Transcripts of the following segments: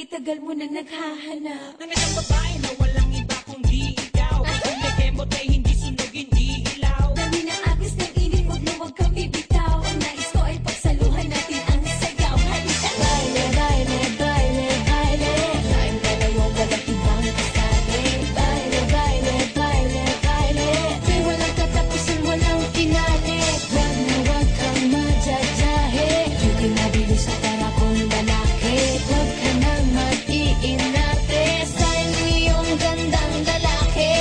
tagal mo na naghahanap ng isang babae na walang iba kundi ikaw. Kung may kemot ay hindi sunugin, iilaw. Dami ng agos ng init, huwag na huwag kang bibitaw. Ang nais ko ay pagsaluhan natin ang sayaw. Halika na! Baile, baile, baile, baile. Tayong dalawa walang ibang kasali. Baile, baile, baile, baile. Di walang katapusan, walang finale. Huwag na huwag kang madyajahe. Yung kinabili sa para kong lalaki. Huwag ka nang mag-iinarte sa iyong gandang lalaki.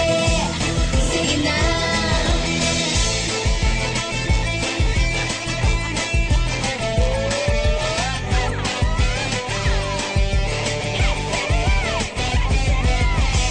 Sige na.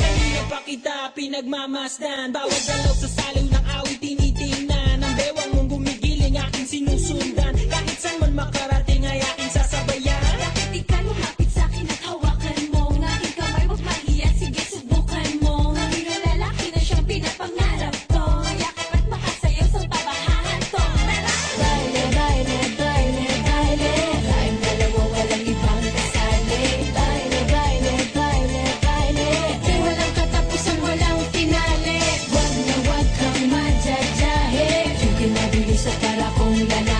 Kanina pa kita pinagmamasdan, bawat galaw sa saliw ng awit tinitingnan. Ang bewang mong gumigiling aking sinusundan, kahit saan man makarating ay aking sasabayan. Bakit di ka lumapit sa'kin at hawakan mo? Ang aking kamay, huwag mahiya, sige subukan mo. Ang hirang lalaki na siyang pinapangarap ko. Mayakap at makasayaw sa tabahan to. Tara! Baile, baile, baile, baile. Tayong dalawa walang ibang kasali. Baile, baile, baile, baile. Di walang katapusan, walang finale. Huwag na huwag kang madyajahe. Yung kinabili sa para kong lalaki.